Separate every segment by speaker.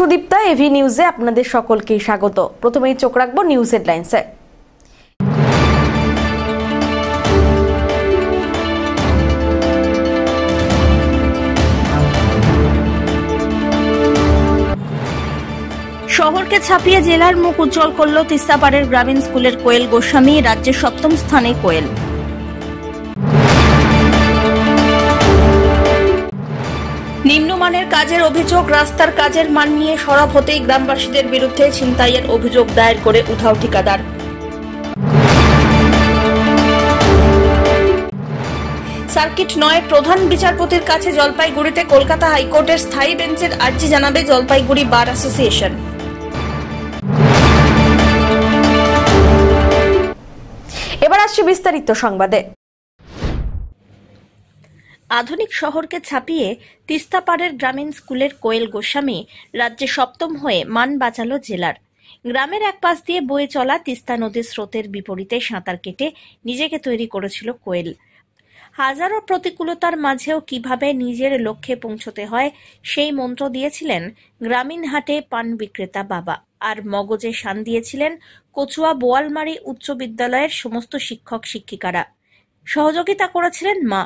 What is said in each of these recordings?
Speaker 1: Sudipta, AV নিউজে আপনাদের সকলকে স্বাগত। প্রথমেই চোখ রাখবো নিউজ হেডলাইন্সে। শহরকে ছাপিয়ে জেলার মুখ উজ্জ্বল করল তিস্তাপাড়ের গ্রামীণ স্কুলের কোয়েল গোস্বামী। রাজ্যের 7ম স্থানে কোয়েল। নিম্নমানের কাজের অভিযোগ, রাস্তার কাজের মান নিয়ে সরব হতেই গ্রামবাসীদের বিরুদ্ধে ছিনতাইয়ের অভিযোগ দায়ের করে উধাও ঠিকাদার। সার্কিট নয়, প্রধান বিচারপতির কাছে জলপাইগুড়িতে কলকাতা হাইকোর্টের স্থায়ী বেঞ্চের আর্জি জানাবে জলপাইগুড়ি বার অ্যাসোসিয়েশন। এবার আসছে বিস্তারিত সংবাদে। আধুনিক শহরকে ছাপিয়ে তিস্তাপাড়ের গ্রামীণ স্কুলের কোয়েল গোস্বামী রাজ্যে 7ম হয়ে মান বাঁচালো জেলার। গ্রামের এক পাশ দিয়ে বয়ে চলা তিস্তা নদীর স্রোতের বিপরীতে সাঁতার কেটে নিজেকে তৈরি করেছিল কোয়েল। হাজারো প্রতিকূলতার মাঝেও কিভাবে নিজের লক্ষ্যে পৌঁছতে হয় সেই মন্ত্র দিয়েছিলেন গ্রামীণ হাটে পান বিক্রেতা বাবা, আর মগজে শান দিয়েছিলেন কচুয়া বোয়ালমারি উচ্চ বিদ্যালয়ের সমস্ত শিক্ষক শিক্ষিকারা। সহযোগিতা করেছিলেন মা।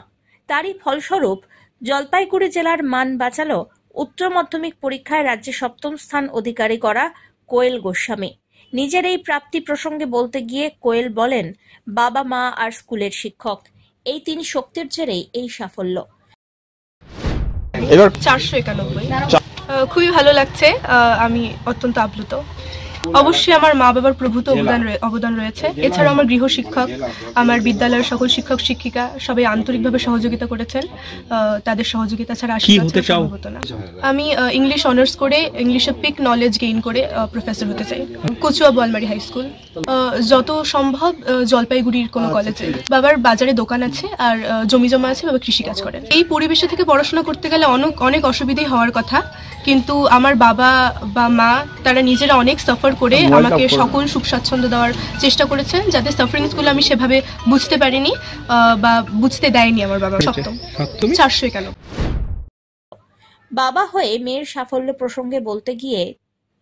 Speaker 1: তারই ফলস্বরূপ জলপাইগুড়ি জেলার মান বাঁচালো উচ্চ মাধ্যমিক পরীক্ষায় রাজ্যে 7ম স্থান অধিকারী করা কোয়েল গোস্বামী। নিজের এই প্রাপ্তি প্রসঙ্গে বলতে গিয়ে কোয়েল বলেন, বাবা, মা আর স্কুলের শিক্ষক, এই 3 শক্তির জেরেই এই সাফল্য।
Speaker 2: এবার 491 খুবই ভালো লাগছে। আমি অত্যন্ত আপ্লুত। অবশ্যই আমার মা বাবার প্রভূত অবদান রয়েছে। এছাড়াও আমার গৃহ শিক্ষক, আমার বিদ্যালয়ের সকল শিক্ষক শিক্ষিকা সবাই আন্তরিকভাবে সহযোগিতা করেছেন। তাদের সহযোগিতা ছাড়া সম্ভব হতো না। আমি ইংলিশ অনার্স করে ইংলিশে পিক নলেজ গেইন করে প্রফেসর হতে চাই। কচুয়া বোয়ালমারি হাই স্কুল, যত সম্ভব জলপাইগুড়ির কোনো কলেজে। বাবার বাজারে দোকান আছে আর জমি জমা আছে, বাবা কৃষিকাজ করেন। এই পরিবেশে থেকে পড়াশোনা করতে গেলে অনেক অসুবিধাই হওয়ার কথা, কিন্তু আমার বাবা বা মা তারা নিজেরা অনেক সাফার করে আমাকে সকল সুখ স্বাচ্ছন্দ্য দেওয়ার চেষ্টা করেছেন, যাতে সাফারিংস গুলো আমি সেভাবে বুঝতে পারিনি বা বুঝতে দেয়নি আমার বাবা। 491।
Speaker 1: বাবা হয়ে মেয়ের সাফল্য প্রসঙ্গে বলতে গিয়ে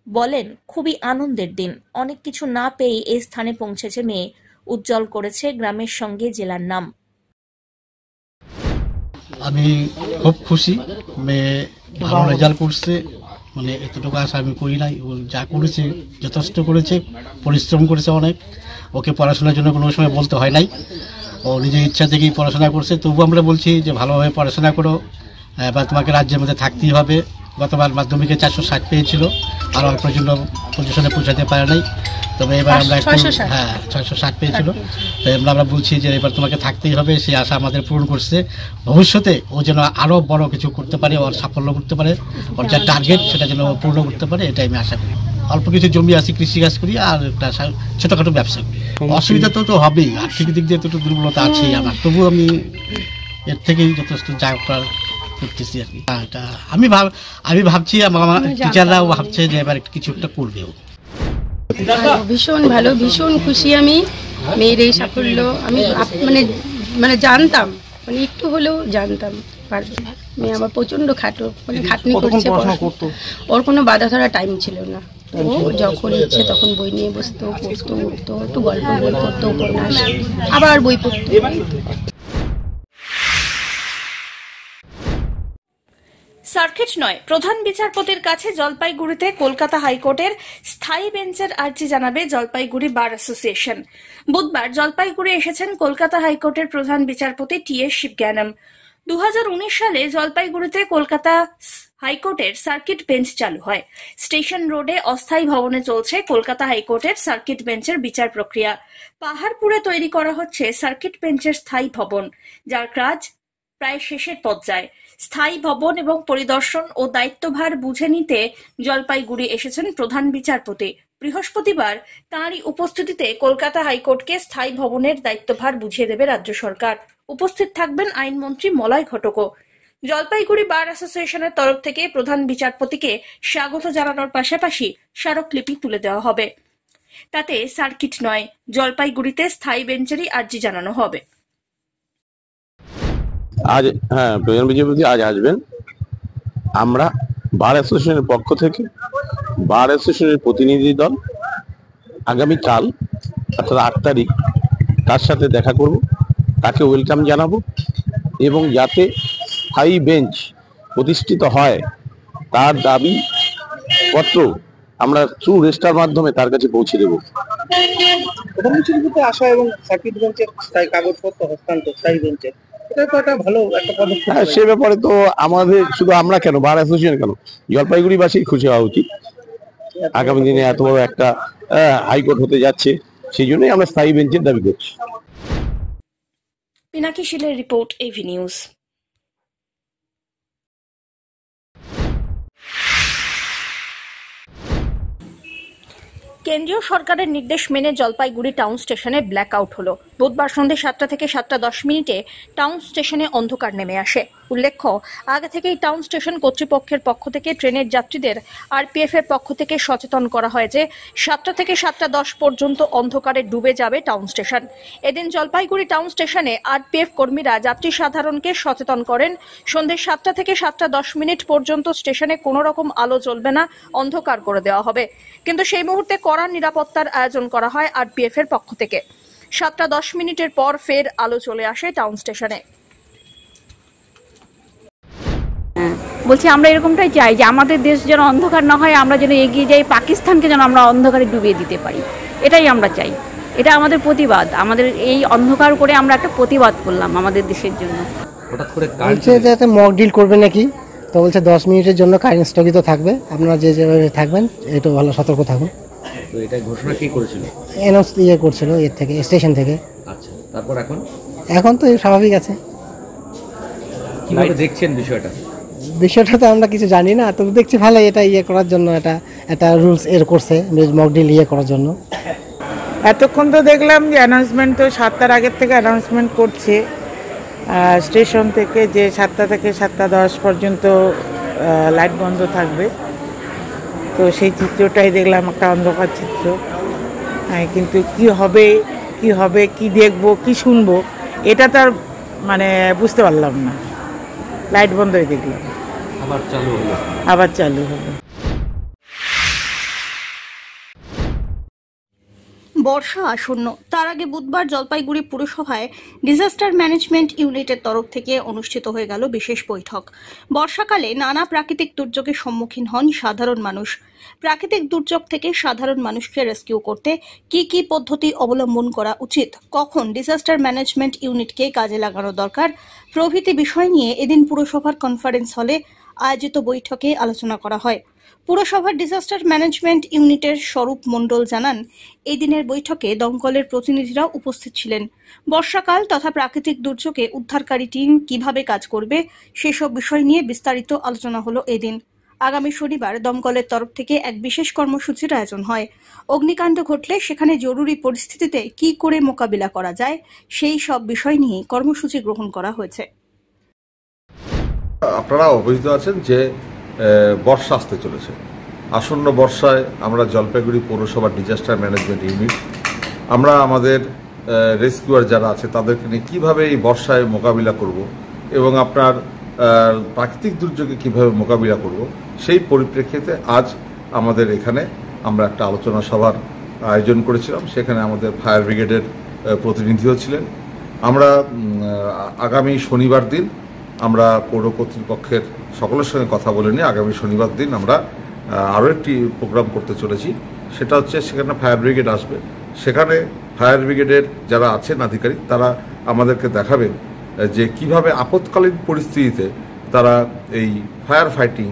Speaker 1: বলেন, খুবই আনন্দের দিন। অনেক কিছু না পেয়ে এই স্থানে পৌঁছেছে মেয়ে, উজ্জ্বল করেছে গ্রামের সঙ্গে জেলার নাম।
Speaker 3: আমি খুব খুশি, মেয়ে ভালো রেজাল্ট করছে। মানে এতটুকু আশা আমি করি নাই। ও যা করেছে যথেষ্ট করেছে, পরিশ্রম করেছে অনেক। ওকে পড়াশোনার জন্য কোনো সময় বলতে হয় নাই, ও নিজের ইচ্ছা থেকেই পড়াশোনা করছে। তবু আমরা বলছি যে ভালোভাবে পড়াশোনা করো, বা তোমাকে রাজ্যের মধ্যে থাকতেই হবে। গতবার মাধ্যমিকে 460 পেয়েছিল, আর অল্প জন্য পজিশনে পৌঁছাতে পারে নাই। তবে এবার আমরা 660 পেয়েছিল। তো আমরা বলছি যে এবার তোমাকে থাকতেই হবে, সেই আশা আমাদের পূরণ করছে। ভবিষ্যতে ও যেন আরও বড় কিছু করতে পারে, ওর সাফল্য করতে পারে, ওর যা টার্গেট সেটা যেন পূর্ণ করতে পারে, এটাই আমি আশা করি। অল্প কিছু জমি আছে, কৃষিকাজ করি, আর একটা ছোটোখাটো ব্যবসা করি। অসুবিধা তো হবেই, আর্থিক দিক দিয়ে তো একটু দুর্বলতা আছেই আমার। তবু আমি এর থেকেই যথেষ্ট যা করার করতেছি আর কি। আমি ভাবছি, আমার টিচাররাও ভাবছে যে এবার কিছু একটা করবেও।
Speaker 4: ভীষণ ভালো, ভীষণ খুশি আমি মেয়ের এই সাফল্য। আমি মানে জানতাম, মানে একটু হলেও জানতাম পারবে। মেয়ে আমার প্রচন্ড খাটনি করছে। ওর কোনো বাধা ধরা টাইম ছিল না। ও যখন ইচ্ছে তখন বই নিয়ে বসতো, পড়তো, উঠতো, একটু গল্প বই পড়তো, উপন্যাস, আবার বই পড়তো।
Speaker 1: সার্কিট নয়, প্রধান বিচারপতির কাছে জলপাইগুড়িতে কলকাতা হাইকোর্টের স্থায়ী বেঞ্চের আর্জি জানাবে জলপাইগুড়ি বার অ্যাসোসিয়েশন। বুধবার জলপাইগুড়ি এসেছেন কলকাতা হাইকোর্টের প্রধান বিচারপতি টি.এস. শিবজ্ঞানম। 2019 সালে জলপাইগুড়িতে কলকাতা হাইকোর্টের সার্কিট বেঞ্চ চালু হয়। স্টেশন রোডে অস্থায়ী ভবনে চলছে কলকাতা হাইকোর্টের সার্কিট বেঞ্চের বিচার প্রক্রিয়া। পাহাড়পুরে তৈরি করা হচ্ছে সার্কিট বেঞ্চের স্থায়ী ভবন, যার কাজ প্রায় শেষের পর্যায়ে। স্থায়ী ভবন এবং পরিদর্শন ও দায়িত্বভার বুঝে নিতে জলপাইগুড়ি এসেছেন প্রধান বিচারপতি। বৃহস্পতিবার তাঁরই উপস্থিতিতে কলকাতা হাইকোর্টকে স্থায়ী ভবনের দায়িত্বভার বুঝিয়ে দেবে রাজ্য সরকার। উপস্থিত থাকবেন আইনমন্ত্রী মলয় ঘটকও। জলপাইগুড়ি বার অ্যাসোসিয়েশনের তরফ থেকে প্রধান বিচারপতিকে স্বাগত জানানোর পাশাপাশি স্মারকলিপি তুলে দেওয়া হবে। তাতে সার্কিট নয়, জলপাইগুড়িতে স্থায়ী বেঞ্চেরই আর্জি জানানো হবে।
Speaker 5: আজ প্রধান বিচারপতি আজ আসবেন। আমরা বার অ্যাসোসিয়েশনের পক্ষ থেকে বার অ্যাসোসিয়েশনের প্রতিনিধি দল আগামীকাল অর্থাৎ 8 তারিখ তার সাথে দেখা করব, তাকে ওয়েলকাম জানাবো এবং যাতে স্থায়ী বেঞ্চ প্রতিষ্ঠিত হয় তার দাবি পত্র আমরা থ্রু রেজিস্টার মাধ্যমে তার কাছে পৌঁছে দেব।
Speaker 6: প্রধান বিচারপতি আসা এবং সার্কিট বেঞ্চের স্থায়ী কাগজপত্র হস্তান্তর স্থায়ী বেঞ্চের, এটা তো একটা ভালো একটা পদক্ষেপ।
Speaker 5: হ্যাঁ, সে ব্যাপারে তো আমাদের শুধু আমরা কেন, বার অ্যাসোসিয়েশন কেন, জলপাইগুড়িবাসী খুশি হওয়া উচিত। আগামী দিনে এত বড় একটা হাইকোর্ট হতে যাচ্ছে, সেই জন্যই আমরা স্থায়ী বেঞ্চের দাবি করছি।
Speaker 1: পিনাকি শীলের রিপোর্ট, এভি নিউজ। কেন্দ্রীয় সরকারের নির্দেশ মেনে জলপাইগুড়ি টাউন স্টেশনে ব্ল্যাকআউট হলো। বুধবার সন্ধ্যে 7টা থেকে 7:10 টাউন স্টেশনে অন্ধকার নেমে আসে। উল্লেখ্য, আগে থেকেই টাউন স্টেশন কর্তৃপক্ষের পক্ষ থেকে ট্রেনের যাত্রীদের আরপিএফ এর পক্ষ থেকে সচেতন করা হয় যে 7টা থেকে 7:10 পর্যন্ত অন্ধকারে ডুবে যাবে টাউন স্টেশন। এদিন জলপাইগুড়ি টাউন স্টেশনে আরপিএফ কর্মীরা যাত্রী সাধারণকে সচেতন করেন, সন্ধ্যে 7টা থেকে 7:10 পর্যন্ত স্টেশনে কোনো রকম আলো জ্বলবে না, অন্ধকার করে দেওয়া হবে। কিন্তু সেই মুহূর্তে কড়া নিরাপত্তার আয়োজন করা হয় আরপিএফ এর পক্ষ থেকে। 7:10 পর ফের আলো চলে আসে টাউন স্টেশনে।
Speaker 7: বলছি আমরা এরকমটাই চাই যে আমাদের দেশ যেন অন্ধকার না হয়, আমরা যেন এগিয়ে যাই, পাকিস্তানকে যেন আমরা অন্ধকারে ডুবিয়ে দিতে পারি, এটাই আমরা চাই। এটা আমাদের প্রতিবাদ, আমাদের এই অন্ধকার করে আমরা একটা প্রতিবাদ করলাম আমাদের দেশের জন্য।
Speaker 8: বলছে যে একটা মক ডিল করবে নাকি, তো বলছে 10 মিনিটের জন্য কারেন্ট স্থগিত থাকবে, আপনারা যে যেভাবে থাকবেন একটু ভালো সতর্ক থাকুন।
Speaker 9: তো এটা ঘোষণা কি করেছিল?
Speaker 8: অ্যানাউন্স করছিল এর থেকে, স্টেশন থেকে।
Speaker 9: আচ্ছা, তারপর
Speaker 8: এখন তো স্বাভাবিক আছে।
Speaker 9: কিভাবে দেখছেন বিষয়টা?
Speaker 8: বিষয়টা তো আমরা কিছু জানি না, তবে দেখছি ভালো এটা করার জন্য, এটা রুলস করছে মক ডিল করার জন্য।
Speaker 10: এতক্ষণ তো দেখলাম যে অ্যানাউন্সমেন্ট তো 7টার আগের থেকে অ্যানাউন্সমেন্ট করছে স্টেশন থেকে যে 7টা থেকে 7:10 পর্যন্ত লাইট বন্ধ থাকবে। তো সেই চিত্রটাই দেখলাম, একটা অন্ধকার চিত্র। কিন্তু কি হবে কি দেখবো কি শুনবো এটা তার মানে বুঝতে পারলাম না। লাইট বন্ধই দেখলাম, আবার চালু হলো।
Speaker 1: বর্ষা আসন্ন, তার আগে বুধবার জলপাইগুড়ি পুরসভায় ডিজাস্টার ম্যানেজমেন্ট ইউনিটের তরফ থেকে অনুষ্ঠিত হয়ে গেল বিশেষ বৈঠক। বর্ষাকালে নানা প্রাকৃতিক দুর্যোগের সম্মুখীন হন সাধারণ মানুষ। প্রাকৃতিক দুর্যোগ থেকে সাধারণ মানুষকে রেস্কিউ করতে কি কি পদ্ধতি অবলম্বন করা উচিত, কখন ডিজাস্টার ম্যানেজমেন্ট ইউনিটকে কাজে লাগানো দরকার প্রভৃতি বিষয় নিয়ে এদিন পুরসভার কনফারেন্স হলে আয়োজিত বৈঠকে আলোচনা করা হয়। পুরসভার ডিজাস্টার ম্যানেজমেন্ট ইউনিটের স্বরূপ মণ্ডল জানান, এই দিনের বৈঠকে দমকলের প্রতিনিধিরাও উপস্থিত ছিলেন। বর্ষাকাল তথা প্রাকৃতিক দুর্যোগে উদ্ধারকারী টিম কিভাবে কাজ করবে সেসব বিষয় নিয়ে বিস্তারিত আলোচনা হলো এদিন। আগামী শনিবার দমকলের তরফ থেকে এক বিশেষ কর্মসূচির আয়োজন হয়। অগ্নিকাণ্ড ঘটলে সেখানে জরুরি পরিস্থিতিতে কি করে মোকাবিলা করা যায় সেই সব বিষয় নিয়ে কর্মসূচি গ্রহণ করা হয়েছে।
Speaker 11: আপনারা অবহিত আছেন যে বর্ষা আসতে চলেছে। আসন্ন বর্ষায় আমরা জলপাইগুড়ি পৌরসভার ডিজাস্টার ম্যানেজমেন্ট ইউনিট আমরা আমাদের রেস্কিউয়ার যারা আছে তাদেরকে নিয়ে কীভাবে এই বর্ষায় মোকাবিলা করব এবং আপনার প্রাকৃতিক দুর্যোগে কীভাবে মোকাবিলা করব সেই পরিপ্রেক্ষিতে আজ আমাদের এখানে আমরা একটা আলোচনা সভার আয়োজন করেছিলাম। সেখানে আমাদের ফায়ার ব্রিগেডের প্রতিনিধিও ছিলেন। আমরা আগামী শনিবার দিন আমরা পৌর কর্তৃপক্ষের সকলের সঙ্গে কথা বলে নিয়ে আগামী শনিবার দিন আমরা আরও একটি প্রোগ্রাম করতে চলেছি। সেটা হচ্ছে সেখানে ফায়ার ব্রিগেড আসবে। সেখানে ফায়ার ব্রিগেডের যারা আছেন আধিকারিক তারা আমাদেরকে দেখাবেন যে কিভাবে আপৎকালীন পরিস্থিতিতে তারা এই ফায়ার ফাইটিং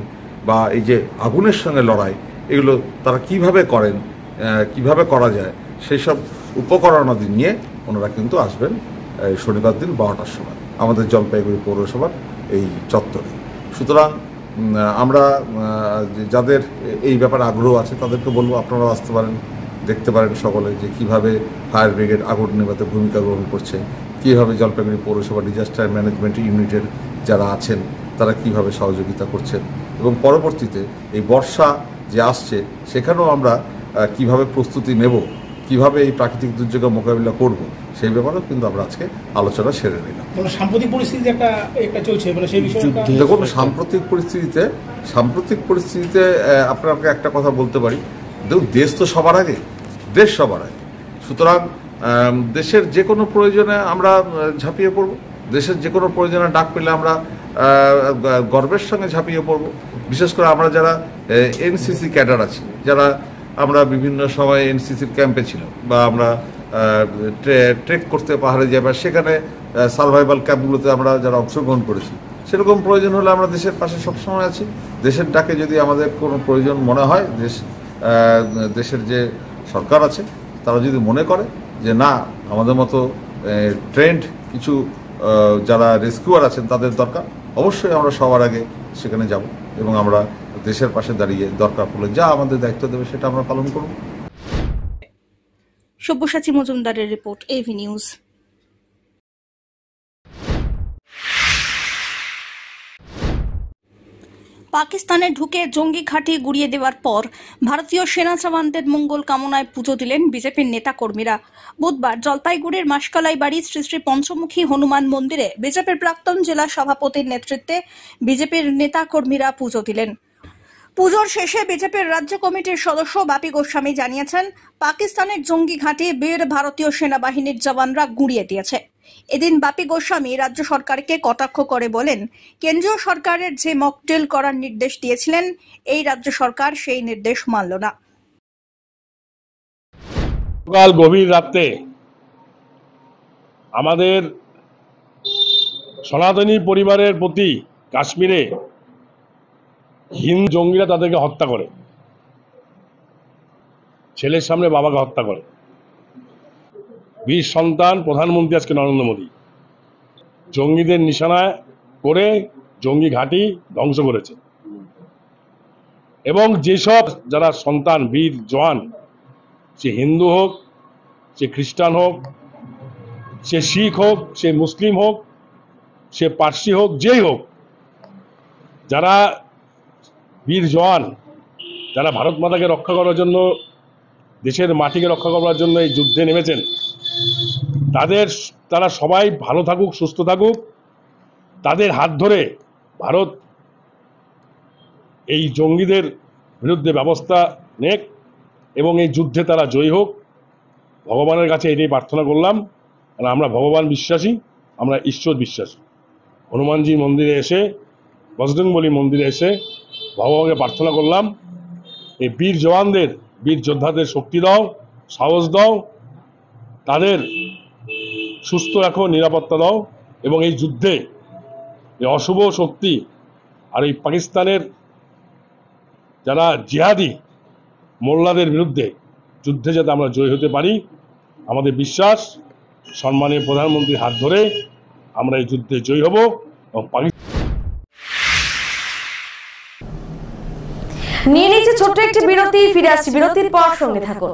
Speaker 11: বা এই যে আগুনের সঙ্গে লড়াই এগুলো তারা কিভাবে করেন, কিভাবে করা যায় সেই সব উপকরণাদি নিয়ে ওনারা কিন্তু আসবেন শনিবার দিন 12টার সময় আমাদের জলপাইগুড়ি পৌরসভার এই চত্বরে। সুতরাং আমরা যাদের এই ব্যাপারে আগ্রহ আছে তাদেরকে বলবো আপনারা আসতে পারেন, দেখতে পারেন সকলে যে কিভাবে ফায়ার ব্রিগেড আগুন নেভাতে ভূমিকা গ্রহণ করছে, কীভাবে জলপাইগুড়ি পৌরসভা ডিজাস্টার ম্যানেজমেন্ট ইউনিটের যারা আছেন তারা কিভাবে সহযোগিতা করছেন এবং পরবর্তীতে এই বর্ষা যে আসছে সেখানেও আমরা কিভাবে প্রস্তুতি নেব, কিভাবে এই প্রাকৃতিক দুর্যোগের মোকাবিলা করব সেই ব্যাপারেও কিন্তু আমরা আজকে আলোচনা সেরে নিলাম।
Speaker 6: সাম্প্রতিক পরিস্থিতি একটা চলছে, সেই বিষয়ে
Speaker 11: দেখুন সাম্প্রতিক পরিস্থিতিতে সাম্প্রতিক পরিস্থিতিতে আপনাকে একটা কথা বলতে পারি, দেখুন দেশ তো সবার আগে, দেশ সবার আগে, সুতরাং দেশের যে কোনো প্রয়োজনে আমরা ঝাঁপিয়ে পড়ব, দেশের যে কোনো প্রয়োজনে ডাক পেলে আমরা গর্বের সঙ্গে ঝাঁপিয়ে পড়ব। বিশেষ করে আমরা যারা এনসিসি ক্যাডার আছি, যারা আমরা বিভিন্ন সময় এনসিসির ক্যাম্পে ছিলাম, বা আমরা ট্রেক করতে পাহাড়ে যাই, বা সেখানে সার্ভাইভাল ক্যাম্পগুলোতে আমরা যারা অংশগ্রহণ করেছি, সেরকম প্রয়োজন হলে আমরা দেশের পাশে সবসময় আছি। দেশের ডাকে যদি আমাদের কোনো প্রয়োজন মনে হয়, দেশের যে সরকার আছে তারা যদি মনে করে যে না আমাদের মতো ট্রেন্ড কিছু যারা রেস্কিউয়ার আছেন তাদের দরকার, অবশ্যই আমরা সবার আগে সেখানে যাব এবং আমরা দেশের পাশে দাঁড়িয়ে দরকার পড়লে যা আমাদের দায়িত্ব দেবে সেটা আমরা পালন করব।
Speaker 1: সব্যসাচী মজুমদারের রিপোর্ট, এভি নিউজ। পাকিস্তানে ঢুকে জঙ্গি ঘাঁটি গুড়িয়ে দেওয়ার পর ভারতীয় সেনা জওয়ানদের মঙ্গল কামনায় পুজো দিলেন বিজেপির নেতা কর্মীরা। বুধবার জলপাইগুড়ির মাসকালাই বাড়ি শ্রী শ্রী পঞ্চমুখী হনুমান মন্দিরে বিজেপির প্রাক্তন জেলা সভাপতির নেতৃত্বে বিজেপির নেতা কর্মীরা পুজো দিলেন। পুজোর শেষে বিজেপির রাজ্য কমিটির সদস্য বাপি গোস্বামী জানিয়েছেন, পাকিস্তানের জঙ্গি ঘাঁটি বীর ভারতীয় সেনাবাহিনীর জওয়ানরা গুঁড়িয়ে দিয়েছে। এদিন বাপি গোস্বামী রাজ্য সরকারকে কটাক্ষ করে বলেন, কেন্দ্রীয় সরকারের যে মকড্রিল করার নির্দেশ দিয়েছিলেন, এই রাজ্য সরকার সেই নির্দেশ মানল না।
Speaker 12: কাল গভীর রাতে আমাদের সনাতনী পরিবারের প্রতি কাশ্মীরে হিন্দু জঙ্গিরা তাদেরকে হত্যা করে, ছেলের সামনে বাবাকে হত্যা করে। বীর সন্তান প্রধানমন্ত্রী আজকে নরেন্দ্র মোদী জঙ্গিদের নিশানায় করে জঙ্গি ঘাঁটি ধ্বংস করেছে। এবং যেসব যারা সন্তান বীর জওয়ান, সে হিন্দু হোক, সে খ্রিস্টান হোক, সে শিখ হোক, সে মুসলিম হোক, সে পার্সি হোক, যেই হোক, যারা বীর জওয়ান, যারা ভারত মাতাকে রক্ষা করার জন্য, দেশের মাটিকে রক্ষা করার জন্য এই যুদ্ধে নেমেছেন, তারা সবাই ভালো থাকুক, সুস্থ থাকুক, তাদের হাত ধরে ভারত এই জঙ্গিদের বিরুদ্ধে ব্যবস্থা নেক এবং এই যুদ্ধে তারা জয়ী হোক। ভগবানের কাছে এটাই প্রার্থনা করলাম। কারণ আমরা ভগবান বিশ্বাসী, আমরা ঈশ্বর বিশ্বাসী। হনুমানজি মন্দিরে এসে, বজরংবলী মন্দিরে এসে ভগবানকে প্রার্থনা করলাম, এই বীর জওয়ানদের, বীর যোদ্ধাদের শক্তি দাও, সাহস দাও, তাদের সুস্থ রাখো, নিরাপত্তা দাও এবং এই যুদ্ধে এই অশুভ শক্তি আর এই পাকিস্তানের যারা জিহাদি মোল্লাদের বিরুদ্ধে যুদ্ধে যাতে আমরা জয় হতে পারি। আমাদের বিশ্বাস, সম্মানীয় প্রধানমন্ত্রীর হাত ধরে আমরা এই যুদ্ধে জয়ী হব।
Speaker 13: নিয়ে নিচ্ছে ছোট্ট একটি বিরতি, ফিরে আসছি বিরতির পর, সঙ্গে থাকুন।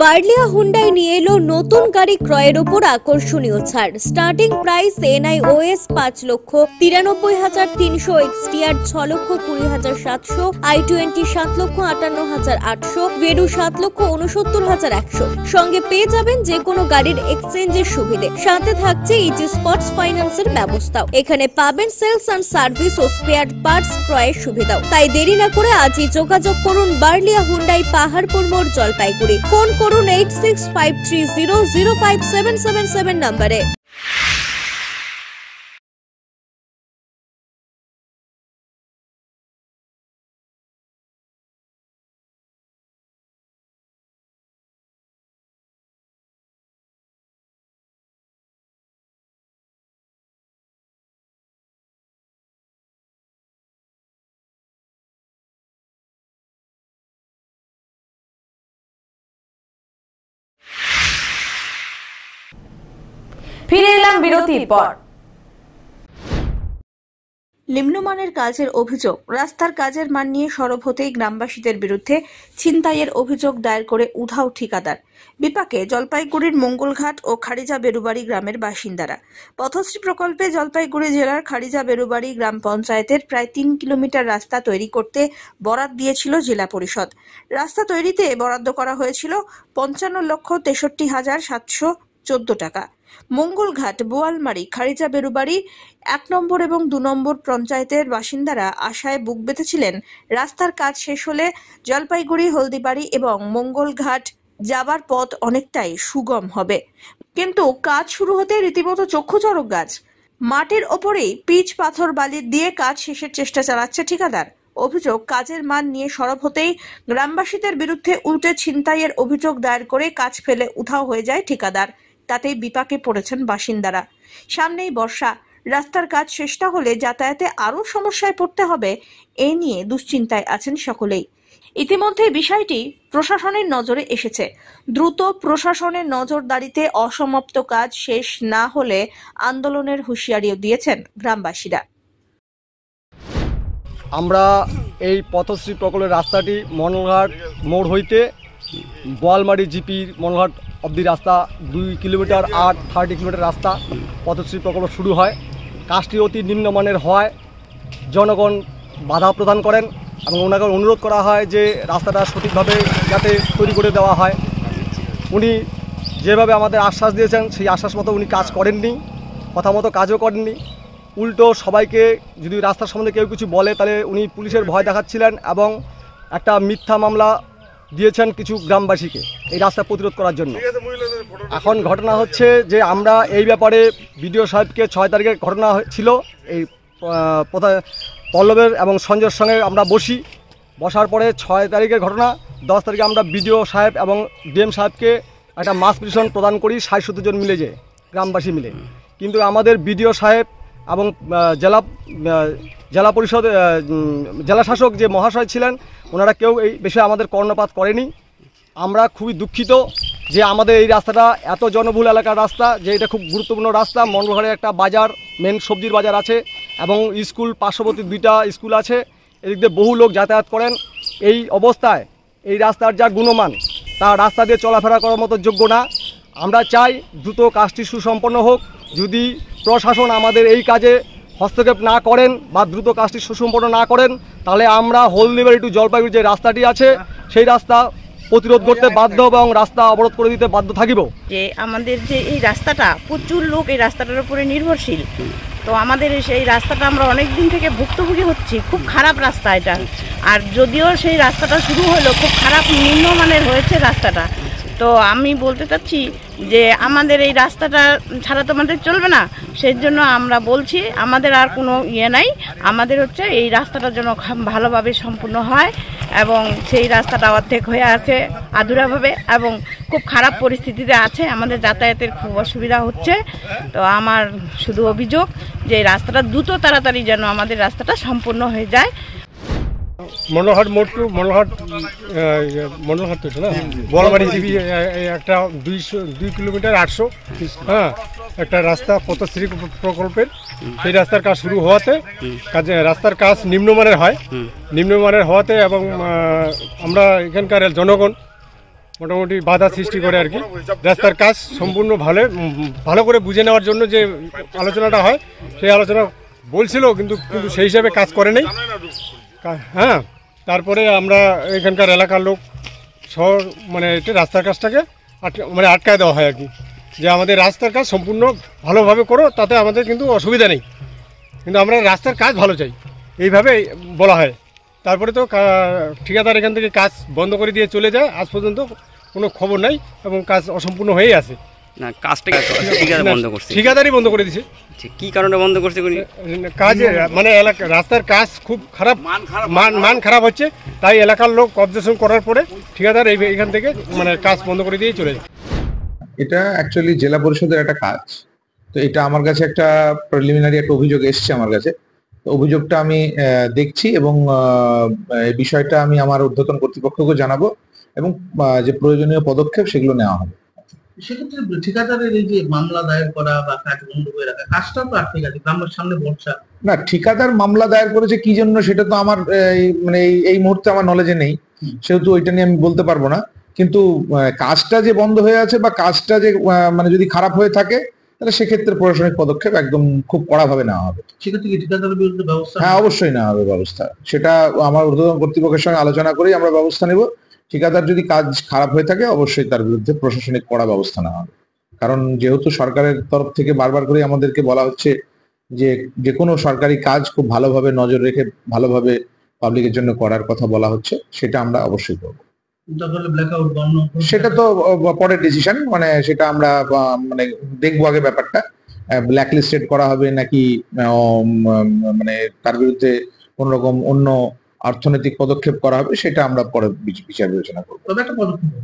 Speaker 14: বার্লিয়া হুন্ডাই নিয়ে এলো নতুন গাড়ি ক্রয়ের উপর আকর্ষণীয় ছাড়। Starting price NIOS 5,93,300, XTR 6,20,700, i20 7,58,800, ভেডু 7,69,100। সঙ্গে পেয়ে যাবেন যে কোনো গাড়ির এক্সচেঞ্জের সুবিধে, সাথে থাকছে ইজি স্পটস ফাইন্যান্সের ব্যবস্থাও। এখানে পাবেন সেলস অ্যান্ড সার্ভিস ও স্পেয়ার পার্টস ক্রয়ের সুবিধাও। তাই দেরি না করে আজই যোগাযোগ করুন বার্লিয়া হুন্ডাই, পাহাড়পুর মোড়, জলপাইগুড়ি। ফোন করুন 865330057777 নম্বরে।
Speaker 13: ফিরে এলাম বিরতির পর।
Speaker 1: নিম্নমানের কাজের অভিযোগ, রাস্তার কাজের মান নিয়ে সরব হতেই গ্রামবাসীদের বিরুদ্ধে ছিনতাইয়ের অভিযোগ দায়ের করে উধাও ঠিকাদার। বিপাকে জলপাইগুড়ির মঙ্গলঘাট ও খারিজা বেরুবাড়ি গ্রামের বাসিন্দারা। পথশ্রী প্রকল্পে জলপাইগুড়ি জেলার খারিজা বেরুবাড়ি গ্রাম পঞ্চায়েতের প্রায় 3 কিলোমিটার রাস্তা তৈরি করতে বরাদ দিয়েছিল জেলা পরিষদ। রাস্তা তৈরিতে বরাদ্দ করা হয়েছিল 55,63,714 টাকা। মঙ্গলঘাট, বোয়ালমারি, খারিজা বেরুবাড়ি 1 নম্বর এবং 2 নম্বর পঞ্চায়েতের বাসিন্দারা আশায় বুক বেঁধেছিলেন রাস্তার কাজ শেষ হলে জলপাইগুড়ি, হলদিবাড়ি এবং মঙ্গলঘাট যাবার পথ অনেকটাই সুগম হবে। কিন্তু কাজ শুরু হতে রীতিমতো চক্ষুচড়ক গাছ। মাটির ওপরেই পিচ পাথর বালি দিয়ে কাজ শেষের চেষ্টা চালাচ্ছে ঠিকাদার। অভিযোগ, কাজের মান নিয়ে সরব হতেই গ্রামবাসীদের বিরুদ্ধে উল্টে ছিনতাইয়ের অভিযোগ দায়ের করে কাজ ফেলে উধাও হয়ে যায় ঠিকাদার। তাতেই বিপাকে পড়েছেন বাসিন্দারা। সামনেই বর্ষা, রাস্তার কাজ শেষ না হলে যাতায়াতে আরও সমস্যায় পড়তে হবে, এই নিয়ে দুশ্চিন্তায় আছেন সকলেই। ইতিমধ্যে বিষয়টি প্রশাসনের নজরে এসেছে। দ্রুত প্রশাসনের নজরদারিতে অসমাপ্ত কাজ শেষ না হলে আন্দোলনের হুঁশিয়ারিও দিয়েছেন গ্রামবাসীরা।
Speaker 15: আমরা এই পথশ্রী প্রকল্পের রাস্তাটি মনোহরঘাট মোড় হইতে বোয়ালমারি জিপির মনোহরঘাট অবধি রাস্তা 2 কিলোমিটার 30 কিলোমিটার রাস্তা পথশ্রী প্রকল্প শুরু হয়। কাজটি অতি নিম্নমানের হওয়ায় জনগণ বাধা প্রদান করেন এবং ওনাকে অনুরোধ করা হয় যে রাস্তাটা সঠিকভাবে যাতে তৈরি করে দেওয়া হয়। উনি যেভাবে আমাদের আশ্বাস দিয়েছেন সেই আশ্বাস মতো উনি কাজ করেননি, কথা মতো কাজও করেননি। উল্টো সবাইকে যদি রাস্তার সম্বন্ধে কেউ কিছু বলে তাহলে উনি পুলিশের ভয় দেখাচ্ছিলেন এবং একটা মিথ্যা মামলা দিয়েছেন কিছু গ্রামবাসীকে এই রাস্তা প্রতিরোধ করার জন্য। এখন ঘটনা হচ্ছে যে আমরা এই ব্যাপারে বিডিও সাহেবকে 6 তারিখে ঘটনা ছিল, এই পল্লবের এবং সঞ্জয়ের সঙ্গে আমরা বসার পরে 6 তারিখের ঘটনা 10 তারিখে আমরা বিডিও সাহেব এবং ডিএম সাহেবকে একটা মাস পিটিশন প্রদান করি 60-70 জন মিলে, যে গ্রামবাসী মিলে। কিন্তু আমাদের বিডিও সাহেব এবং জেলা পরিষদ জেলা শাসক যে মহাশয় ছিলেন ওনারা কেউ এই বিষয়ে আমাদের কর্ণপাত করেনি। আমরা খুবই দুঃখিত যে আমাদের এই রাস্তাটা এত জনবহুল এলাকার রাস্তা, যে এটা খুব গুরুত্বপূর্ণ রাস্তা। মন্ডলঘাটে একটা বাজার, মেন সবজির বাজার আছে এবং স্কুল, পার্শ্ববর্তী 2টা স্কুল আছে, এদিক দিয়ে বহু লোক যাতায়াত করেন। এই অবস্থায় এই রাস্তার যা গুণমান তা রাস্তা দিয়ে চলাফেরা করার মতো যোগ্য না। আমরা চাই দ্রুত কাজটি সুসম্পন্ন হোক। যদি প্রশাসন আমাদের এই কাজে হস্তক্ষেপ না করেন বা দ্রুত কাজটি সুসম্পন্ন না করেন তাহলে আমরা হলদিবাড়ি টু জলপাইগুড়ি যে রাস্তাটি আছে সেই রাস্তা প্রতিরোধ করতে বাধ্য এবং রাস্তা অবরোধ করে দিতে বাধ্য থাকিব।
Speaker 16: যে আমাদের যে এই রাস্তাটা, প্রচুর লোক এই রাস্তাটার উপরে নির্ভরশীল, তো আমাদের সেই রাস্তাটা আমরা অনেক দিন থেকে ভুক্তভোগী হচ্ছি। খুব খারাপ রাস্তা এটা, আর যদিও সেই রাস্তাটা শুরু হলো খুব খারাপ নিম্নমানের হয়েছে রাস্তাটা। তো আমি বলতে চাচ্ছি যে আমাদের এই রাস্তাটা ছাড়া তো আমাদের চলবে না, সেই জন্য আমরা বলছি আমাদের আর কোনো নাই, আমাদের হচ্ছে এই রাস্তাটা যেন ভালোভাবে সম্পূর্ণ হয় এবং সেই রাস্তাটা অর্ধেক হয়ে আছে আধুরাভাবে এবং খুব খারাপ পরিস্থিতিতে আছে, আমাদের যাতায়াতের খুব অসুবিধা হচ্ছে। তো আমার শুধু অভিযোগ যে এই রাস্তাটা দ্রুত তাড়াতাড়ি যেন আমাদের রাস্তাটা সম্পূর্ণ হয়ে যায়।
Speaker 17: মনোহর মোড় টু মনোহর তো না বোয়ালমারি জিবি একটা 2 কিলোমিটার 800 হ্যাঁ একটা রাস্তা পথশ্রী প্রকল্পের, সেই রাস্তার কাজ শুরু হওয়াতে রাস্তার কাজ নিম্নমানের হয়, নিম্নমানের হওয়াতে এবং আমরা এখানকার জনগণ মোটামুটি বাধা সৃষ্টি করে আর কি। রাস্তার কাজ সম্পূর্ণ ভালো করে বুঝে নেওয়ার জন্য যে আলোচনাটা হয় সেই আলোচনা বলছিল, কিন্তু সেই হিসাবে কাজ করে নেই। হ্যাঁ, তারপরে আমরা এখানকার এলাকার লোক সহ রাস্তার কাজটাকে আটকায় দেওয়া হয় আর কি, যে আমাদের রাস্তার কাজ সম্পূর্ণ ভালোভাবে করো, তাতে আমাদের কিন্তু অসুবিধা নেই, কিন্তু আমরা রাস্তার কাজ ভালো চাই, এইভাবে বলা হয়। তারপরে তো ঠিকাদার এখান থেকে কাজ বন্ধ করে দিয়ে চলে যায়, আজ পর্যন্ত কোনো খবর নাই এবং কাজ অসম্পূর্ণ হয়েই আছে।
Speaker 18: না, কাজটা
Speaker 17: ঠিকাদারই বন্ধ করে দিছে।
Speaker 18: কি কারণে বন্ধ করছে?
Speaker 17: কাজে রাস্তার কাজ খুব খারাপ, মান খারাপ হচ্ছে, তাই এলাকার লোক অবজেকশন করার পরে ঠিকাদার এইখান থেকে কাজ বন্ধ করে দিয়ে চলে যায়।
Speaker 19: এটা অ্যাকচুয়ালি জেলা পরিষদের একটা কাজ, তো এটা আমার কাছে একটা প্রিলিমিনারি একটা অভিযোগ এসছে আমার কাছে। অভিযোগটা আমি দেখছি এবং এই বিষয়টা আমি আমার ঊর্ধ্বতন কর্তৃপক্ষকে জানাবো এবং যে প্রয়োজনীয় পদক্ষেপ সেগুলো নেওয়া হবে।
Speaker 6: সেক্ষেত্রে ঠিকাদারের এই যে মামলা দায়ের করা বা কাজ বন্ধ করে রাখা, কাজটা তো ঠিক আছে, গ্রামের সামনে বর্ষা।
Speaker 19: না, ঠিকাদার মামলা দায়ের করেছে কি জন্য সেটা তো আমার এই মুহূর্তে আমার নলেজে নেই, সেহেতু ওইটা নিয়ে আমি বলতে পারবো না। কিন্তু কাজটা যে বন্ধ হয়ে আছে বা কাজটা যে যদি খারাপ হয়ে থাকে তাহলে সেক্ষেত্রে প্রশাসনিক পদক্ষেপ একদম খুব কড়াভাবে নেওয়া হবে।
Speaker 6: সেক্ষেত্রে ঠিকাদারের বিরুদ্ধে ব্যবস্থা?
Speaker 19: হ্যাঁ, অবশ্যই নেওয়া হবে ব্যবস্থা, সেটা আমার ঊর্ধ্বতন কর্তৃপক্ষের সঙ্গে আলোচনা করেই আমরা ব্যবস্থা নেব। ঠিকাদার যদি কাজ খারাপ হয়ে থাকে অবশ্যই তার বিরুদ্ধে প্রশাসনিক কড়া ব্যবস্থা নেওয়া হবে। কারণ যেহেতু সরকারের তরফ থেকে বারবার করে আমাদেরকে বলা হচ্ছে যে যে কোনো সরকারি কাজ খুব ভালোভাবে নজর রেখে ভালোভাবে পাবলিকের জন্য করার কথা বলা হচ্ছে, সেটা আমরা অবশ্যই করবো। সেটা তো পরের ডিসিশন, মানে সেটা আমরা মানে দেখবো আগে ব্যাপারটা, ব্ল্যাক লিস্টেড করা হবে নাকি মানে তার বিরুদ্ধে কোন রকম অন্য অর্থনৈতিক পদক্ষেপ করা হবে, সেটা আমরা পরে বিচার বিবেচনা করবো।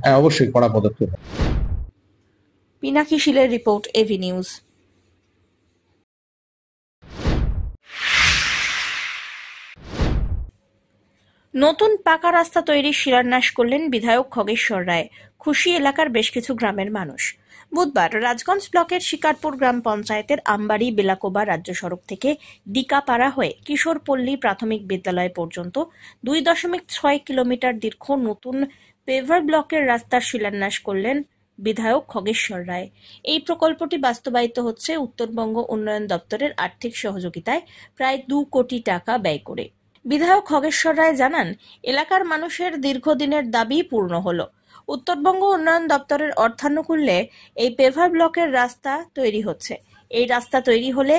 Speaker 19: হ্যাঁ, অবশ্যই কড়া পদক্ষেপ।
Speaker 1: পিনাকি শীলের রিপোর্ট, এভি নিউজ। নতুন পাকা রাস্তা তৈরির শিলান্যাস করলেন বিধায়ক খগেশ্বর রায়। খুশি এলাকার বেশ কিছু গ্রামের মানুষ। বুধবার রাজগঞ্জ ব্লকের শিকারপুর গ্রাম পঞ্চায়েতের আমবাড়ি বেলাকোবা রাজ্য সড়ক থেকে ডিকাপাড়া হয়ে কিশোরপল্লী প্রাথমিক বিদ্যালয় পর্যন্ত 2.6 কিলোমিটার দীর্ঘ নতুন পেভার ব্লকের রাস্তার শিলান্যাস করলেন বিধায়ক খগেশ্বর রায়। এই প্রকল্পটি বাস্তবায়িত হচ্ছে উত্তরবঙ্গ উন্নয়ন দপ্তরের আর্থিক সহযোগিতায় প্রায় 2 কোটি টাকা ব্যয় করে। বিধায়ক খগেশ্বর রায় জানান, এলাকার মানুষের দীর্ঘদিনের দাবি পূর্ণ হলো। উত্তরবঙ্গ উন্নয়ন দপ্তরের অর্থানুকূল্যে এই পেভার ব্লকের রাস্তা তৈরি হচ্ছে। এই রাস্তা তৈরি হলে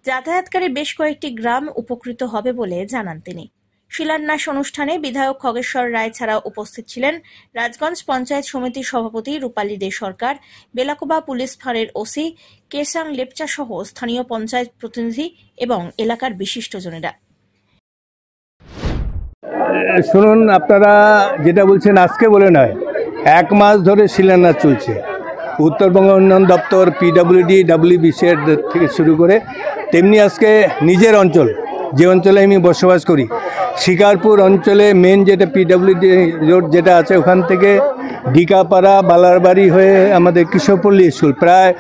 Speaker 1: যাতায়াতকারী বেশ কয়েকটি গ্রাম উপকৃত হবে বলে জানান তিনি। শিলান্যাস অনুষ্ঠানে বিধায়ক খগেশ্বর রায় ছাড়াও উপস্থিত ছিলেন রাজগঞ্জ পঞ্চায়েত সমিতির সভাপতি রূপালী দে সরকার, বেলাকোবা পুলিশ ফাঁড়ির ওসি কেসাং লেপচা সহ স্থানীয় পঞ্চায়েত প্রতিনিধি এবং এলাকার বিশিষ্টজনেরা।
Speaker 20: শুনুন, আপনারা যেটা বলছেন আজকে বলে নয়, 1 মাস ধরে শিলান্যাস চলছে। উত্তরবঙ্গ উন্নয়ন দপ্তর, পিডব্লিউডি, WBCর থেকে শুরু করে তেমনি আজকে নিজের অঞ্চল, যে অঞ্চলে আমি বসবাস করি, শিকারপুর অঞ্চলে মেন যেটা পিডব্লিউডি রোড যেটা আছে, ওখান থেকে ডিকাপাড়া বালারবাড়ি হয়ে আমাদের কিশোরপল্লী স্কুল প্রায়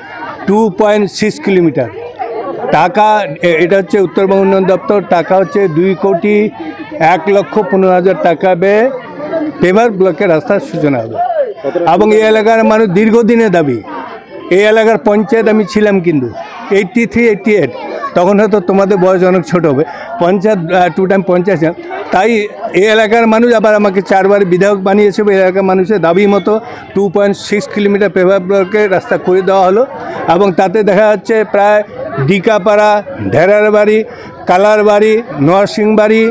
Speaker 20: 2.6 কিলোমিটার। টাকা এটা হচ্ছে উত্তরবঙ্গ উন্নয়ন দপ্তর, টাকা হচ্ছে 2,01,15,000 টাকা ব্যয়ে পেভার ব্লকের রাস্তার সূচনা হবে। এবং এই এলাকার মানুষ দীর্ঘদিনের দাবি। এই এলাকার পঞ্চায়েত আমি ছিলাম কিন্তু 83-88, তখন হয়তো তোমাদের বয়স অনেক ছোটো হবে, পঞ্চায়েত 2 টাইম পঞ্চায়েত। তাই এই এলাকার মানুষ আবার আমাকে 4 বার বিধায়ক বানিয়েছে। এলাকার মানুষের দাবি মতো 2.6 কিলোমিটার পেভার ব্লকের রাস্তা করে দেওয়া হলো। এবং তাতে দেখা যাচ্ছে প্রায় ডিকাপাড়া, ঢেরারবাড়ি, কালারবাড়ি, নরসিংবাড়ি,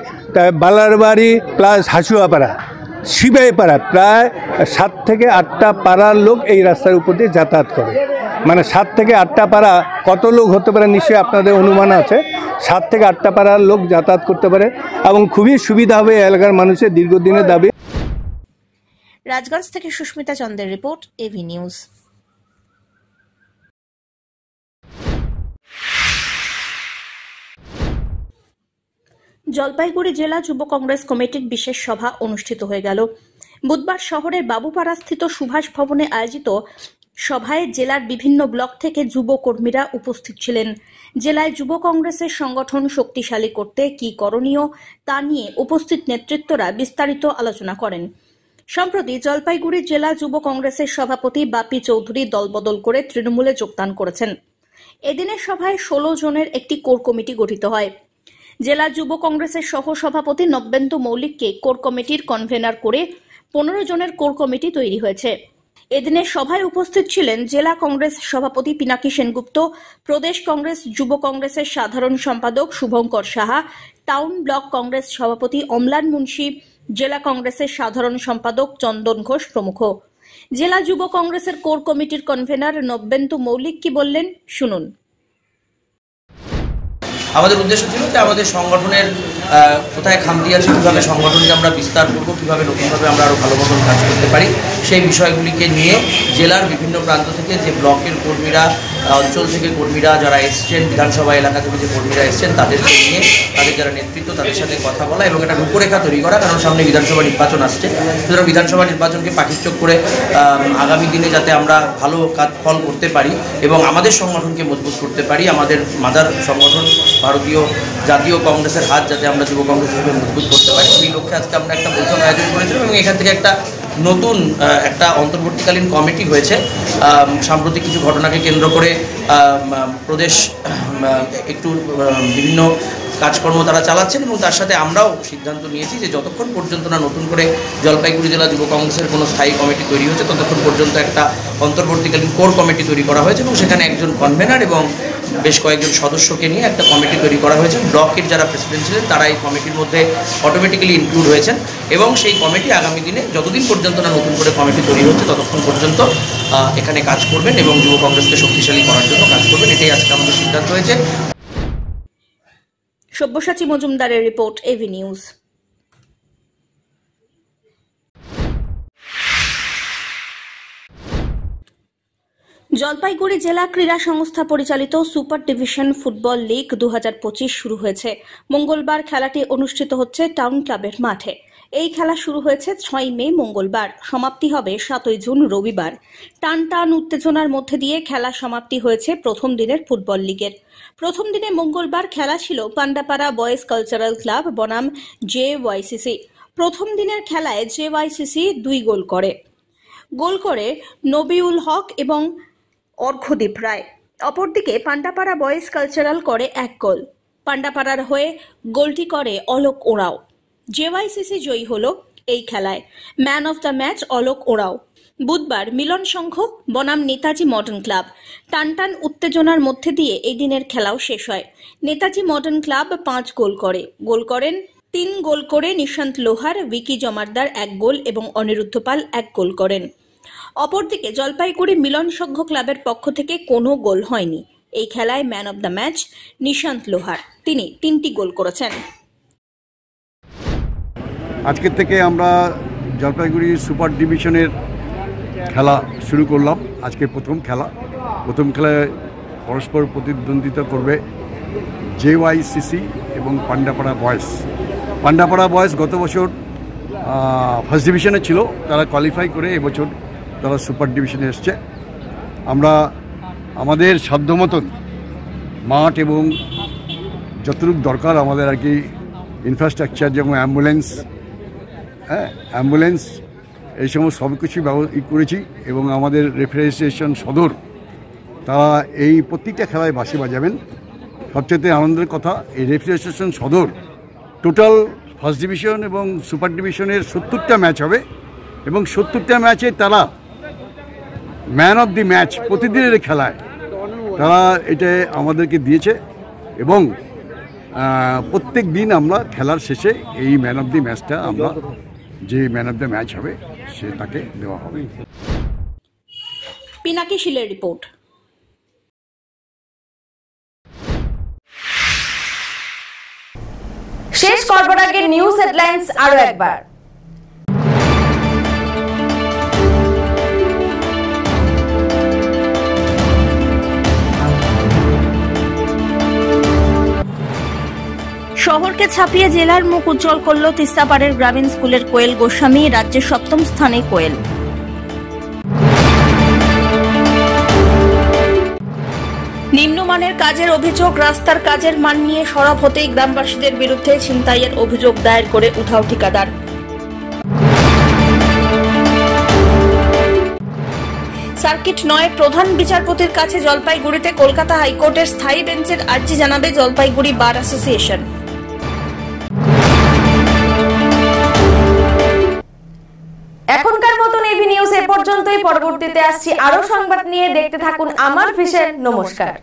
Speaker 20: বালারবাড়ি প্লাস হাসুয়াপাড়া, শিবাইপাড়া প্রায় 7 থেকে 8টা পাড়ার লোক এই রাস্তার উপর দিয়ে যাতায়াত করে। মানে 7 থেকে 8টা পাড়া কত লোক হতে পারে নিশ্চয়ই আপনাদের অনুমান আছে। 7 থেকে 8টা পাড়ার লোক যাতায়াত করতে পারে এবং খুবই সুবিধা হবে এলাকার মানুষের দীর্ঘদিনের দাবি।
Speaker 1: রাজগঞ্জ থেকে সুস্মিতা চন্দ্রের রিপোর্ট, এভি নিউজ। জলপাইগুড়ি জেলা যুব কংগ্রেস কমিটির বিশেষ সভা অনুষ্ঠিত হয়ে গেল। বুধবার শহরের বাবুপাড়াস্থিত সুভাষ ভবনে আয়োজিত সভায় জেলার বিভিন্ন ব্লক থেকে যুব কর্মীরা উপস্থিত ছিলেন। জেলায় যুব কংগ্রেসের সংগঠন শক্তিশালী করতে কি করণীয় তা নিয়ে উপস্থিত নেতৃত্বরা বিস্তারিত আলোচনা করেন। সম্প্রতি জলপাইগুড়ি জেলা যুব কংগ্রেসের সভাপতি বাপি চৌধুরী দলবদল করে তৃণমূলে যোগদান করেছেন। এদিনের সভায় 16 জনের একটি কোর কমিটি গঠিত হয়। জেলা যুব কংগ্রেসের সহ সভাপতি নব্যেন্দু মৌলিককে কোর কমিটির কনভেনার করে 15 জনের কোর কমিটি তৈরি হয়েছে। এদিনের সভায় উপস্থিত ছিলেন জেলা কংগ্রেস সভাপতি পিনাকি সেনগুপ্ত, প্রদেশ কংগ্রেস যুব কংগ্রেসের সাধারণ সম্পাদক শুভঙ্কর সাহা, টাউন ব্লক কংগ্রেস সভাপতি অম্লান মুন্সি, জেলা কংগ্রেসের সাধারণ সম্পাদক চন্দন ঘোষ প্রমুখ। জেলা যুব কংগ্রেসের কোর কমিটির কনভেনার নব্যেন্দু মৌলিক কি বললেন শুনুন।
Speaker 21: আমাদের উদ্দেশ্য ছিল যে আমাদের সংগঠনের কোথায় খামতি আছে, কীভাবে সংগঠনকে আমরা বিস্তার করবো, কীভাবে নতুনভাবে আমরা আরও ভালো মতন কাজ করতে পারি, সেই বিষয়গুলিকে নিয়ে জেলার বিভিন্ন প্রান্ত থেকে যে ব্লকের কর্মীরা, অঞ্চল থেকে কর্মীরা যারা এসছেন, বিধানসভা এলাকা থেকে যে কর্মীরা এসছেন তাদেরকে নিয়ে, তাদের যারা নেতৃত্ব তাদের সাথে কথা বলা এবং একটা রূপরেখা তৈরি করা। কারণ সামনে বিধানসভা নির্বাচন আসছে, সুতরাং বিধানসভা নির্বাচনকে পাখিচোখ করে আগামী দিনে যাতে আমরা ভালো কাজ ফল করতে পারি এবং আমাদের সংগঠনকে মজবুত করতে পারি, আমাদের মাদার সংগঠন ভারতীয় জাতীয় কংগ্রেসের হাত যাতে আমরা যুব কংগ্রেস হিসেবে মজবুত করতে পারি, সেই লক্ষ্যে আজকে আমরা একটা বৈঠক আয়োজন করেছিলাম এবং এখান থেকে একটা নতুন একটা অন্তর্বর্তীকালীন কমিটি হয়েছে। সাম্প্রতিক কিছু ঘটনাকে কেন্দ্র করে প্রদেশ একটু বিভিন্ন কাজকর্ম তারা চালাচ্ছেন এবং তার সাথে আমরাও সিদ্ধান্ত নিয়েছি যে যতক্ষণ পর্যন্ত না নতুন করে জলপাইগুড়ি জেলা যুব কংগ্রেসের কোনো স্থায়ী কমিটি তৈরি হচ্ছে ততক্ষণ পর্যন্ত একটা অন্তর্বর্তীকালীন কোর কমিটি তৈরি করা হয়েছে এবং সেখানে একজন কনভেনার এবং বেশ কয়েকজন সদস্যকে নিয়ে একটা কমিটি তৈরি করা হয়েছে। ব্লকের যারা প্রেসিডেন্ট ছিলেন তারা এই কমিটির মধ্যে অটোমেটিক্যালি ইনক্লুড হয়েছেন এবং সেই কমিটি আগামী দিনে যতদিন পর্যন্ত না নতুন করে কমিটি তৈরি হচ্ছে ততক্ষণ পর্যন্ত এখানে কাজ করবেন এবং যুব কংগ্রেসকে শক্তিশালী করার জন্য কাজ করবেন, এটাই আজকে আমাদের সিদ্ধান্ত হয়েছে।
Speaker 1: সব্যসাচী মজুমদারের রিপোর্ট, এভি নিউজ। জলপাইগুড়ি জেলা ক্রীড়া সংস্থা পরিচালিত সুপার ডিভিশন ফুটবল লিগ 2025 শুরু হয়েছে। মঙ্গলবার খেলাটি অনুষ্ঠিত হচ্ছে টাউন ক্লাবের মাঠে। এই খেলা শুরু হয়েছে 6 মে মঙ্গলবার, সমাপ্তি হবে 7 জুন রবিবার। টান টান উত্তেজনার মধ্যে দিয়ে খেলা সমাপ্তি হয়েছে প্রথম দিনের ফুটবল লিগের। প্রথম দিনে মঙ্গলবার খেলা ছিল পান্ডাপাড়া বয়েজ কালচারাল ক্লাব বনাম JYCC। প্রথম দিনের খেলায় JYCC 2 গোল করে নবিউল হক এবং অর্ঘ্যদীপ রায়। অপরদিকে পান্ডাপাড়া বয়েজ কালচারাল করে 1 গোল। পান্ডাপাড়ার হয়ে গোলটি করে অলোক ওরাও। JYCC জয়ী হল এই খেলায়। Man of the match Alok ওরাও। বুধবার মিলন সংঘ বনাম নেতাজি মডার্ন ক্লাব। টানটান উত্তেজনার মধ্যে দিয়ে এই দিনের খেলাও শেষ হয়। নেতাজি মডার্ন ক্লাব 5 গোল করে। তিন গোল করে নিশান্ত লোহার, ভিকি জমাদ্দার 1 গোল এবং অনিরুদ্ধ পাল 1 গোল করেন। অপরদিকে জলপাইগুড়ি মিলন সংঘ ক্লাবের পক্ষ থেকে কোনো গোল হয়নি। এই খেলায় man of the match Nishant লোহার, তিনি 3টি গোল করেছেন।
Speaker 2: আজকের থেকে আমরা জলপাইগুড়ি সুপার ডিভিশনের খেলা শুরু করলাম। আজকে প্রথম খেলায় পরস্পর প্রতিদ্বন্দ্বিতা করবে JYCC এবং পান্ডাপাড়া বয়েজ। পান্ডাপাড়া বয়েজ গত বছর ফার্স্ট ডিভিশনে ছিল, তারা কোয়ালিফাই করে এবছর তারা সুপার ডিভিশনে এসছে। আমরা আমাদের সাধ্য মতন মাঠ এবং যতটুকু দরকার আমাদের আর কি ইনফ্রাস্ট্রাকচার, যেমন অ্যাম্বুলেন্স এই সমস্ত সব কিছুই করেছি এবং আমাদের রেফ্রিজারেশন সদর তারা এই প্রত্যেকটা খেলায় বাঁশি বাজাবেন। সবচেয়ে আনন্দের কথা, এই রেফ্রিজারেশন সদর টোটাল ফার্স্ট ডিভিশন এবং সুপার ডিভিশনের 70টা ম্যাচ হবে এবং 70টা ম্যাচে তারা ম্যান অফ দি ম্যাচ প্রতিদিনের খেলায় তারা এটা আমাদেরকে দিয়েছে এবং প্রত্যেক দিন আমরা খেলার শেষে এই ম্যান অফ দি ম্যাচটা আমরা যে ম্যান অফ দ্য ম্যাচ হবে সে তাকে দেওয়া হবে।
Speaker 1: পিনাকি শিলের রিপোর্ট।
Speaker 13: শেষ করবার আগে নিউজ হেডলাইন্স আরো একবার।
Speaker 1: শহরকে ছাপিয়ে জেলার মুখ উজ্জ্বল করল তিস্তাপাড়ের গ্রামীণ স্কুলের কোয়েল গোস্বামী, রাজ্যের 7ম স্থানে কোয়েল। নিম্নমানের কাজের অভিযোগ, রাস্তার কাজের মান নিয়ে সরব হতেই গ্রামবাসীদের বিরুদ্ধে ছিনতাইয়ের অভিযোগ দায়ের করে উধাও ঠিকাদার। সার্কিট নয়, প্রধান বিচারপতির কাছে জলপাইগুড়িতে কলকাতা হাইকোর্টের স্থায়ী বেঞ্চের আর্জি জানাবে জলপাইগুড়ি বার অ্যাসোসিয়েশন।
Speaker 13: এখনকার মতন এভি নিউজ এ পর্যন্তই। পরবর্তীতে আসছি আরো সংবাদ নিয়ে, দেখতে থাকুন আমার ভিশন। নমস্কার।